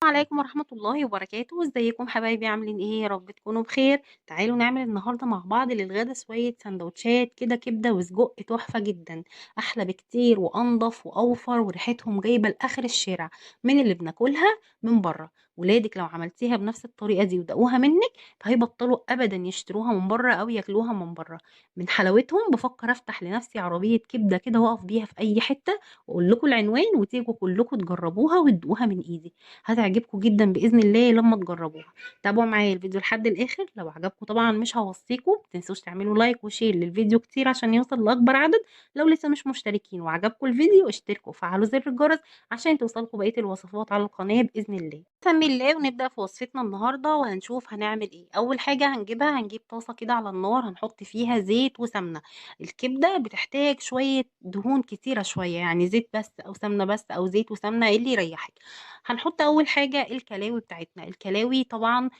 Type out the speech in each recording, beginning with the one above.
عليكم ورحمة الله وبركاته، ازيكم حبايبي عاملين ايه؟ يا رب تكونوا بخير. تعالوا نعمل النهارده مع بعض للغدا شوية سندوتشات كده كبدة وسجق تحفة جدا. احلى بكتير وانضف واوفر وريحتهم جايبة لاخر الشارع من اللي بناكلها من بره. ولادك لو عملتيها بنفس الطريقة دي ودقوها منك فهيبطلوا ابدا يشتروها من بره او ياكلوها من بره. من حلاوتهم بفكر افتح لنفسي عربية كبدة كده واقف بيها في اي حتة واقول لكم العنوان وتيجوا كلكم تجربوها وتدوقوها من ايدي. هتعجبكم جدا باذن الله لما تجربوها. تابعوا معايا الفيديو لحد الاخر، لو عجبكم طبعا مش هوصيكم متنسوش تعملوا لايك وشير للفيديو كتير عشان يوصل لاكبر عدد. لو لسه مش مشتركين وعجبكم الفيديو اشتركوا وفعلوا زر الجرس عشان توصلكم بقيه الوصفات على القناه باذن الله. بسم الله ونبدا في وصفتنا النهارده وهنشوف هنعمل ايه. اول حاجه هنجيب طاسه كده على النار هنحط فيها زيت وسمنه. الكبده بتحتاج شويه دهون كتيره شويه، يعني زيت بس او سمنه بس او زيت وسمنه اللي يريحك. هنحط اول حاجه الكلاوي بتاعتنا. الكلاوي طبعا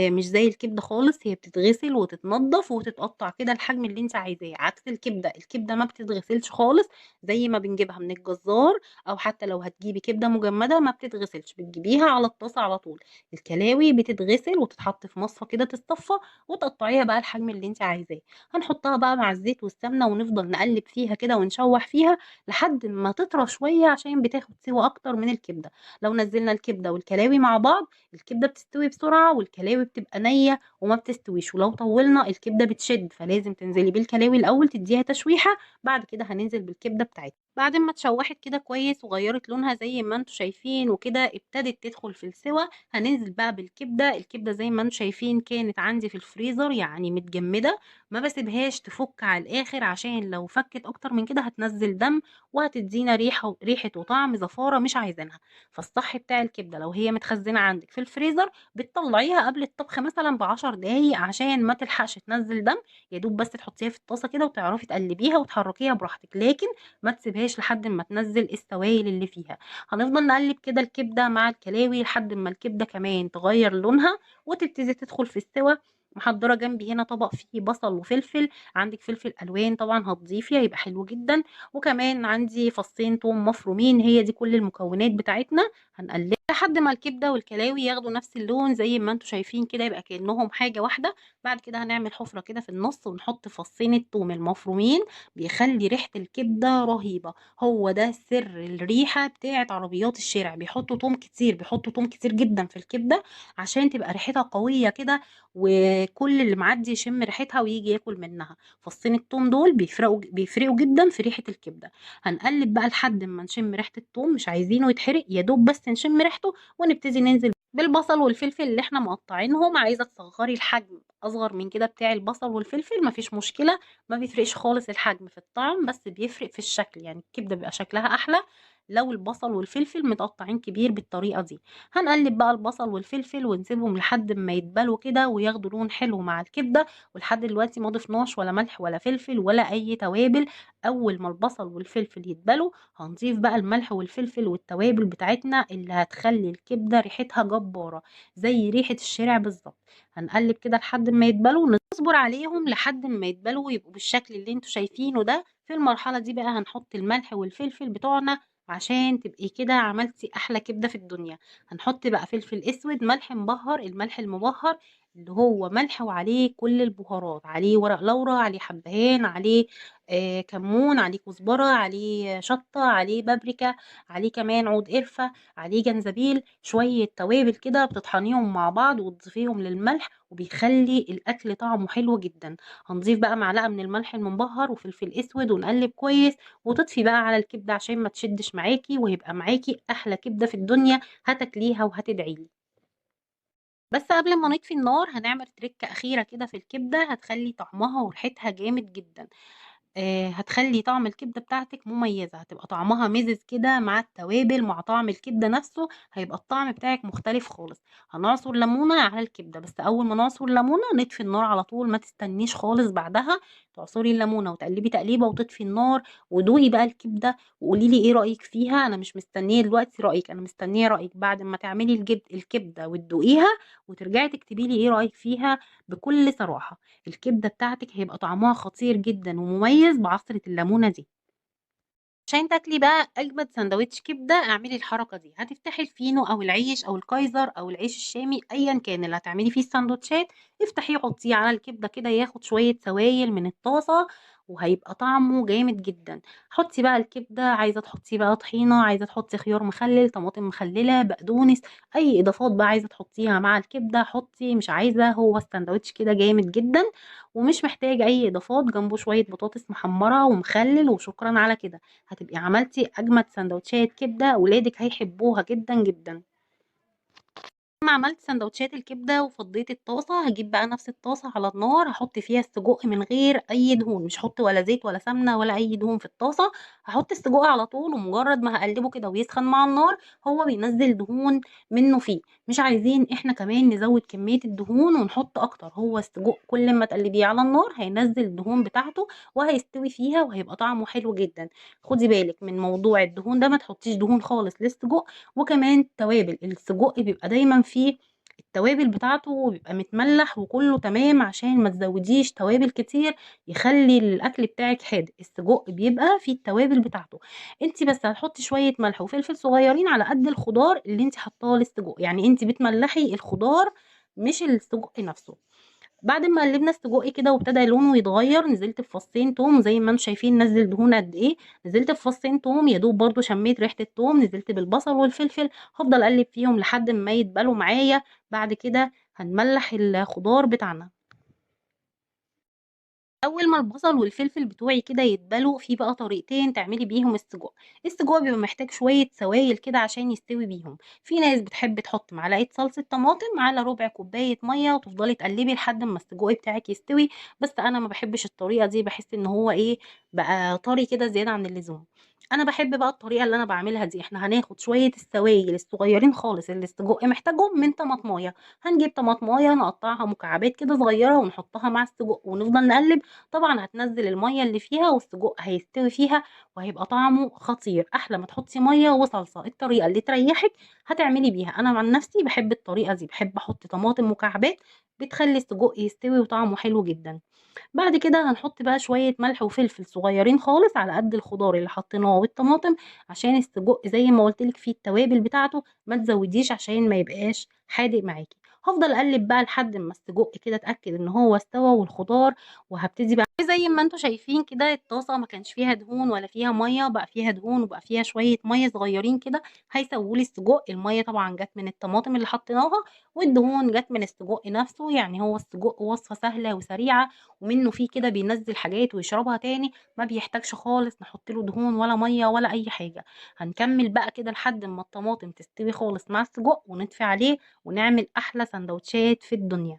مش زي الكبده خالص، هي بتتغسل وتتنضف وتتقطع كده الحجم اللي انت عايزاه، عكس الكبده ما بتتغسلش خالص زي ما بنجيبها من الجزار. او حتى لو هتجيبي كبده مجمده ما بتتغسلش، بتجيبيها على الطاسه على طول. الكلاوي بتتغسل وتتحط في مصفى كده تتصفى وتقطعيها بقى الحجم اللي انت عايزاه. هنحطها بقى مع الزيت والسمنه ونفضل نقلب فيها كده ونشوح فيها لحد ما تطرى شويه عشان بتاخد سوا اكتر من الكبده. لو نزلنا الكبده والكلاوي مع بعض الكبده بتستوي بسرعه والكلاوي بتبقى نيه وما بتستويش، ولو طولنا الكبده بتشد، فلازم تنزلي بالكلاوي الاول تديها تشويحه. بعد كده هننزل بالكبده بتاعتنا بعد ما اتشوحت كده كويس وغيرت لونها زي ما انتم شايفين وكده ابتدت تدخل في السوا. هننزل بقى بالكبده. الكبده زي ما انتم شايفين كانت عندي في الفريزر يعني متجمده، ما بسيبهاش تفك على الاخر عشان لو فكت اكتر من كده هتنزل دم وهتدينا ريحه وطعم زفاره مش عايزينها. فالصح بتاع الكبده لو هي متخزنه عندك في الفريزر بتطلعيها قبل الطبخ مثلا ب10 دقايق عشان ما تلحقش تنزل دم. يا دوب بس تحطيها في الطاسه كده وتعرفي تقلبيها وتحركيها براحتك، لكن ما تسيبهاش لحد ما تنزل السوائل اللي فيها. هنفضل نقلب كده الكبده مع الكلاوي لحد ما الكبده كمان تغير لونها وتبتدي تدخل في السوا. محضره جنبي هنا طبق فيه بصل وفلفل. عندك فلفل الوان طبعا هتضيفي هيبقى حلو جدا. وكمان عندي فصين توم مفرومين. هي دي كل المكونات بتاعتنا. هنقلب لحد ما الكبده والكلاوي ياخدوا نفس اللون زي ما انتم شايفين كده يبقى كانهم حاجه واحده. بعد كده هنعمل حفره كده في النص ونحط فصين التوم المفرومين، بيخلي ريحه الكبده رهيبه. هو ده سر الريحه بتاعت عربيات الشارع، بيحطوا توم كتير، بيحطوا توم كتير جدا في الكبده عشان تبقى ريحتها قويه كده وكل اللي معدي يشم ريحتها ويجي ياكل منها. فصين التوم دول بيفرقوا جدا في ريحه الكبده. هنقلب بقى لحد ما نشم ريحه التوم، مش عايزينه يتحرق، يا دوب بس نشم ريحته ونبتدي ننزل بالبصل والفلفل اللي احنا مقطعينهم. عايزه تصغري الحجم اصغر من كده بتاع البصل والفلفل مفيش مشكله، ما بيفرقش خالص الحجم في الطعم بس بيفرق في الشكل، يعني الكبده بيبقى شكلها احلى لو البصل والفلفل متقطعين كبير بالطريقه دي. هنقلب بقى البصل والفلفل ونسيبهم لحد ما يتبلوا كده وياخدوا لون حلو مع الكبده. ولحد دلوقتي ما ضفناش ولا ملح ولا فلفل ولا اي توابل. اول ما البصل والفلفل يتبلوا هنضيف بقى الملح والفلفل والتوابل بتاعتنا اللي هتخلي الكبده ريحتها جباره زي ريحه الشارع بالظبط. هنقلب كده لحد ما يتبلوا، نصبر عليهم لحد ما يتبلوا ويبقوا بالشكل اللي انتوا شايفينه ده. في المرحله دي بقى هنحط الملح والفلفل بتوعنا عشان تبقي كده عملتي احلى كبده في الدنيا. هنحط بقى فلفل اسود، ملح مبهر، الملح المبهر اللي هو ملح وعليه كل البهارات، عليه ورق لورا، عليه حبهان، عليه كمون، عليه كزبرة، عليه شطة، عليه بابريكا، عليه كمان عود قرفة، عليه جنزبيل، شوية توابل كده بتطحنيهم مع بعض وتضيفيهم للملح وبيخلي الأكل طعمه حلو جدا. هنضيف بقى معلقة من الملح المبهر وفلفل أسود ونقلب كويس وتطفي بقى على الكبدة عشان ما تشدش معاكي ويبقى معاكي أحلى كبدة في الدنيا هتاكليها وهتدعيلي. بس قبل ما نطفي النار هنعمل تركة أخيرة كده في الكبدة هتخلي طعمها وريحتها جامد جدا. هتخلي طعم الكبدة بتاعتك مميزة، هتبقى طعمها مزز كده مع التوابل مع طعم الكبدة نفسه، هيبقى الطعم بتاعك مختلف خالص. هنعصر ليمونة على الكبدة، بس أول ما نعصر ليمونة نطفي النار على طول، ما تستنيش خالص بعدها. تعصري الليمونة وتقلبي تقليبة وتطفي النار ودوقي بقى الكبدة وقولي لي ايه رأيك فيها. انا مش مستنية دلوقتي رأيك، انا مستنية رأيك بعد ما تعملي الكبدة وتدوقيها وترجعي تكتبي لي ايه رأيك فيها بكل صراحة. الكبدة بتاعتك هيبقى طعمها خطير جدا ومميز بعصرة الليمونة دي. عشان تاكلي بقى أجمد ساندوتش كبدة اعملي الحركة دي، هتفتحي الفينو أو العيش أو الكايزر أو العيش الشامي أيا كان اللي هتعملي فيه الساندوتشات، افتحيه حطيه على الكبدة كده ياخد شوية سوائل من الطاسة، وهيبقى طعمه جامد جدا. حطي بقى الكبدة، عايزة تحطي بقى طحينة، عايزة تحطي خيار مخلل، طماطم مخللة، بقدونس، أي إضافات بقى عايزة تحطيها مع الكبدة حطي، مش عايزة هو الساندوتش كده جامد جدا ومش محتاج أي إضافات، جنبه شوية بطاطس محمرة ومخلل وشكرا على كده. هتبقي عملتي اجمد سندوتشات كبده، ولادك هيحبوها جدا جدا. لما عملت سندوتشات الكبده وفضيت الطاسه، هجيب بقى نفس الطاسه على النار، هحط فيها السجق من غير اي دهون، مش هحط ولا زيت ولا سمنه ولا اي دهون في الطاسه. هحط السجق على طول، ومجرد ما هقلبه كده ويسخن مع النار هو بينزل دهون منه فيه. مش عايزين احنا كمان نزود كميه الدهون ونحط اكتر، هو السجق كل ما تقلبيه على النار هينزل الدهون بتاعته وهيستوي فيها وهيبقى طعمه حلو جدا. خدي بالك من موضوع الدهون ده، ما تحطيش دهون خالص للسجق. وكمان توابل السجق بيبقى دايما فيه التوابل بتاعته بيبقى متملح وكله تمام، عشان ما تزوديش توابل كتير يخلي الاكل بتاعك حادق. السجق بيبقى فيه التوابل بتاعته، انت بس هتحطي شويه ملح وفلفل صغيرين على قد الخضار اللي انت حطاه للسجق، يعني انت بتملحي الخضار مش السجق نفسه. بعد ما قلبنا السجق كده وابتدى لونه يتغير، نزلت بفصين توم زي ما انتم شايفين نزل دهون قد ايه. نزلت بفصين توم يا دوب برضو شميت ريحه التوم، نزلت بالبصل والفلفل، هفضل اقلب فيهم لحد ما يتبلوا معايا. بعد كده هنملح الخضار بتاعنا. اول ما البصل والفلفل بتوعي كده يتبلوا، في بقى طريقتين تعملي بيهم السجق. السجق بيبقى محتاج شويه سوائل كده عشان يستوي بيهم. في ناس بتحب تحط معلقه صلصه طماطم على ربع كوبايه ميه وتفضلي تقلبي لحد ما السجق بتاعك يستوي، بس انا ما بحبش الطريقه دي، بحس ان هو ايه، بقى طري كده زياده عن اللزوم. انا بحب بقى الطريقه اللي انا بعملها دي. احنا هناخد شويه السوائل الصغيرين خالص اللي السجق محتاجهم من طماطمايه، هنجيب طماطمايه نقطعها مكعبات كده صغيره ونحطها مع السجق ونفضل نقلب. طبعا هتنزل الميه اللي فيها والسجق هيستوي فيها وهيبقى طعمه خطير. احلى ما تحطي ميه وصلصه، الطريقه اللي تريحك هتعملي بيها. انا عن نفسي بحب الطريقه دي، بحب احط طماطم مكعبات، بتخلي السجق يستوي وطعمه حلو جدا. بعد كده هنحط بقى شوية ملح وفلفل صغيرين خالص على قد الخضار اللي حطيناه والطماطم، عشان السجق زي ما قلتلك فيه التوابل بتاعته، ما تزوديش عشان ما يبقاش حادق معاكي. هفضل اقلب بقى لحد ما السجق كده اتاكد ان هو استوى والخضار، وهبتدي بقى زي ما انتم شايفين كده الطاسه ما كانش فيها دهون ولا فيها ميه، بقى فيها دهون وبقى فيها شويه ميه صغيرين كده هيسووا لي السجق. الميه طبعا جت من الطماطم اللي حطيناها، والدهون جت من السجق نفسه، يعني هو السجق وصفه سهله وسريعه، ومنه فيه كده بينزل حاجات ويشربها تاني، ما بيحتاجش خالص نحط له دهون ولا ميه ولا اي حاجه. هنكمل بقى كده لحد ما الطماطم تستوي خالص مع السجق ونطفي عليه، ونعمل احلى سندوتشات في الدنيا.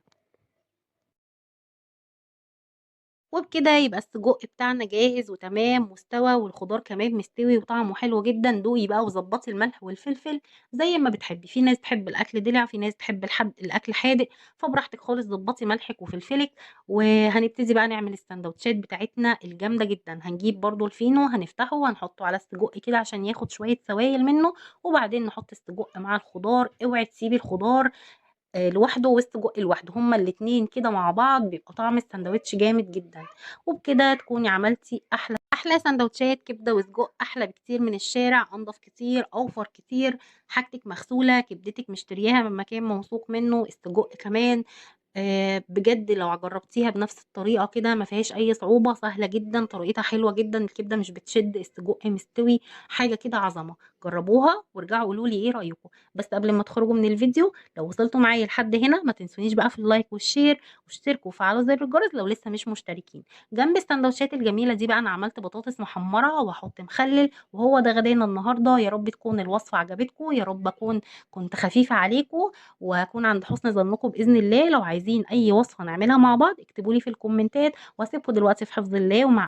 وبكده يبقى السجق بتاعنا جاهز وتمام واستوى، والخضار كمان مستوي وطعمه حلو جدا. دوقي بقى وظبطي الملح والفلفل زي ما بتحبي، في ناس تحب الاكل دلع، في ناس تحب الاكل حادق، فبراحتك خالص ظبطي ملحك وفلفلك. وهنبتدي بقى نعمل السندوتشات بتاعتنا الجامده جدا. هنجيب برضو الفينو هنفتحه وهنحطه على السجق كده عشان ياخد شويه سوائل منه، وبعدين نحط السجق مع الخضار. اوعي تسيبي الخضار لوحده والسجق لوحده، هما الاتنين كده مع بعض بيبقى طعم الساندوتش جامد جدا. وبكده تكوني عملتي احلى سندوتشات كبده وسجق، احلى بكتير من الشارع، انضف كتير، اوفر كتير. حاجتك مغسوله، كبدتك مشترياها من مكان موثوق منه، السجق كمان بجد لو جربتيها بنفس الطريقه كده ما فيهاش اي صعوبه، سهله جدا، طريقتها حلوه جدا، الكبده مش بتشد، السجق مستوي، حاجه كده عظمه. جربوها وارجعوا قولوا لي ايه رايكم. بس قبل ما تخرجوا من الفيديو، لو وصلتوا معايا لحد هنا ما تنسونيش بقى في اللايك والشير، واشتركوا وفعلوا زر الجرس لو لسه مش مشتركين. جنب السندوتشات الجميله دي بقى انا عملت بطاطس محمره واحط مخلل، وهو ده غدانا النهارده. يا رب تكون الوصفه عجبتكم، يا رب اكون كنت خفيفه عليكم، وهكون عند حسن ظنكم باذن الله. لو عايزين اي وصفه نعملها مع بعض اكتبوا لي في الكومنتات، واسيبكم دلوقتي في حفظ الله ومع